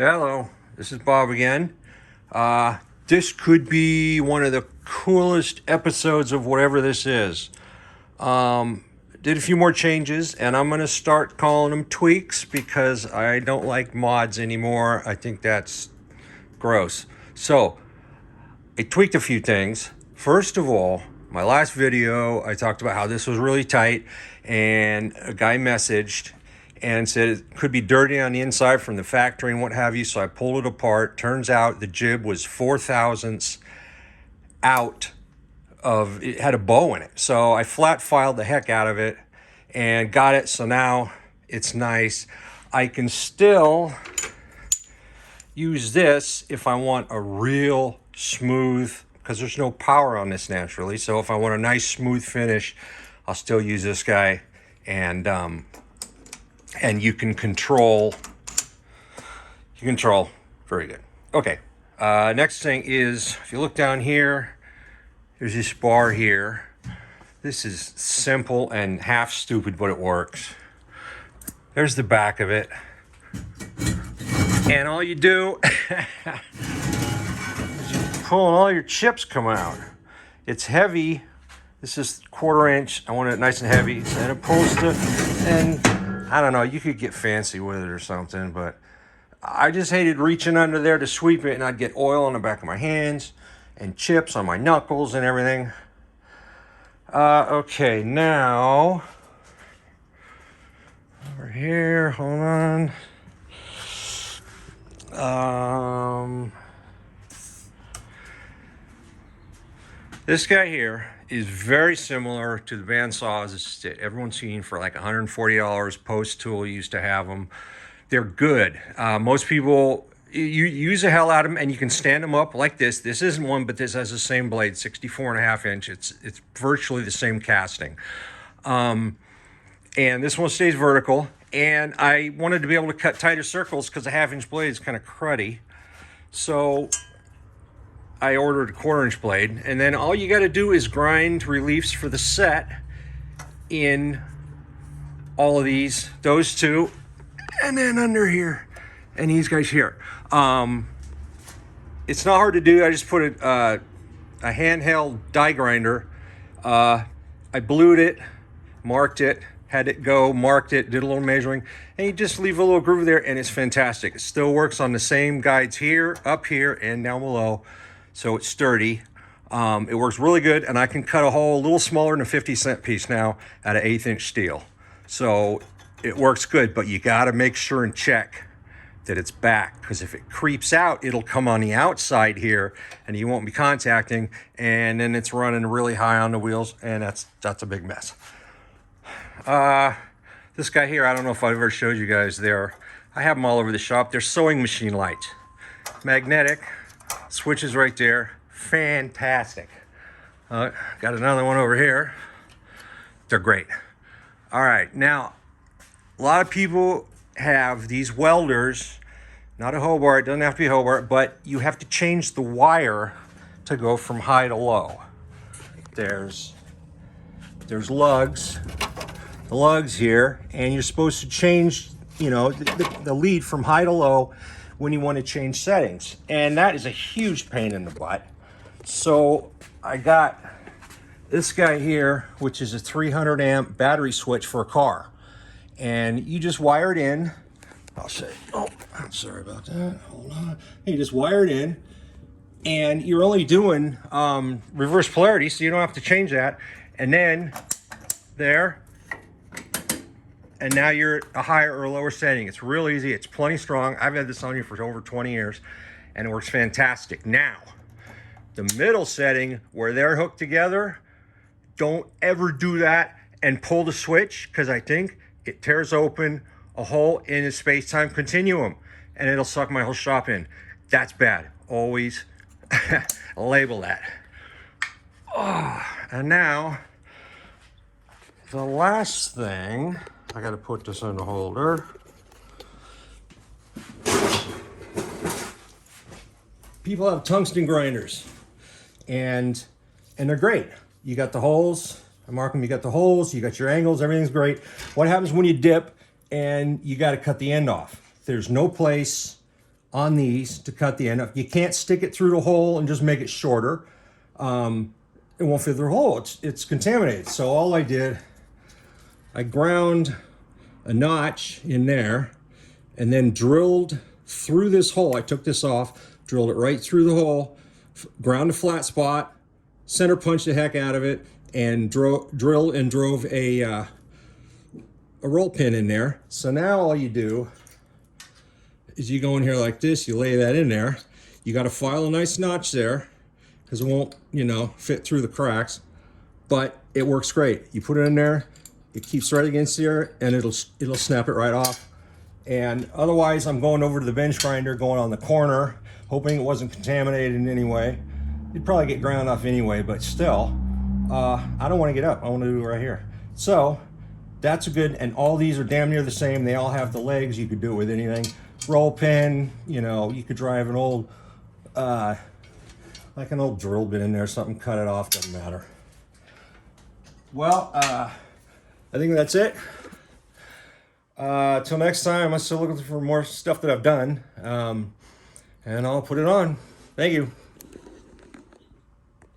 Hello, this is Bob again. This could be one of the coolest episodes of whatever this is. Did a few more changes, and I'm going to start calling them tweaks because I don't like mods anymore. I think that's gross. So, I tweaked a few things. First of all, my last video, I talked about how this was really tight, and a guy messaged and said it could be dirty on the inside from the factory and what have you, so I pulled it apart. Turns out the jib was 4/1000 out of, it had a bow in it. So I flat filed the heck out of it and got it, so now it's nice. I can still use this if I want a real smooth, because there's no power on this naturally, so if I want a nice smooth finish, I'll still use this guy. And you can control very good. Okay, next thing is, if you look down here, there's this bar here. This is simple and half stupid, but it works. There's the back of it. And all you do is you pull and all your chips come out. It's heavy. This is 1/4 inch. I want it nice and heavy. And it pulls and I don't know, you could get fancy with it or something, but I just hated reaching under there to sweep it, and I'd get oil on the back of my hands and chips on my knuckles and everything. Okay, now over here, hold on. This guy here is very similar to the bandsaws that everyone's seen for like $140. Post Tool used to have them. They're good. Most people, you use the hell out of them, and you can stand them up like this. This isn't one, but this has the same blade, 64.5 inch. It's virtually the same casting. And this one stays vertical. And I wanted to be able to cut tighter circles because the 1/2 inch blade is kind of cruddy. So I ordered a 1/4 inch blade, and then all you got to do is grind reliefs for the set in all of these, those two, and then under here, and these guys here. It's not hard to do. I just put a handheld die grinder. I blued it, marked it, had it go, marked it, did a little measuring, and you just leave a little groove there, and it's fantastic. It still works on the same guides here, up here, and down below. So it's sturdy. It works really good, and I can cut a hole a little smaller than a 50-cent piece now out of 1/8 inch steel. So it works good, but you got to make sure and check that it's back, because if it creeps out, it'll come on the outside here, and you won't be contacting, and then it's running really high on the wheels, and that's a big mess. This guy here, I don't know if I've ever showed you guys there. I have them all over the shop. They're sewing machine lights, magnetic. Switches right there, fantastic. Got another one over here. They're great. All right, now a lot of people have these welders, not a Hobart, it doesn't have to be a Hobart, but you have to change the wire to go from high to low. There's lugs, the lugs here, and you're supposed to change, you know, the lead from high to low when you want to change settings, and that is a huge pain in the butt. So I got this guy here, which is a 300 amp battery switch for a car, and you just wire it in. I'll show you. Oh, I'm sorry about that. Hold on. You just wire it in, and you're only doing reverse polarity, so you don't have to change that. And then there. And now you're at a higher or lower setting. It's real easy. It's plenty strong. I've had this on here for over 20 years, and it works fantastic. Now, the middle setting where they're hooked together, don't ever do that and pull the switch, because I think it tears open a hole in the space-time continuum, and it'll suck my whole shop in. That's bad. Always label that. Oh, and now, the last thing, I got to put this in the holder. People have tungsten grinders, and they're great. You got the holes. I mark them. You got the holes. You got your angles. Everything's great. What happens when you dip and you got to cut the end off? There's no place on these to cut the end. You can't stick it through the hole and just make it shorter. It won't fit through the hole. It's contaminated. So all I did, I ground a notch in there and then drilled through this hole. I took this off, drilled it right through the hole, ground a flat spot, center punched the heck out of it, and drove a roll pin in there. So now all you do is you go in here like this, you lay that in there. You got to file a nice notch there because it won't, you know, fit through the cracks, but it works great. You put it in there, it keeps right against here, and it'll snap it right off. And otherwise, I'm going over to the bench grinder, going on the corner, hoping it wasn't contaminated in any way. You'd probably get ground off anyway, but still, I don't want to get up. I want to do it right here. So that's a good, and all these are damn near the same. They all have the legs. You could do it with anything. Roll pin, you know, you could drive an old, like an old drill bit in there, something, cut it off, doesn't matter. Well, I think that's it. Till next time, I'm still looking for more stuff that I've done, and I'll put it on. Thank you.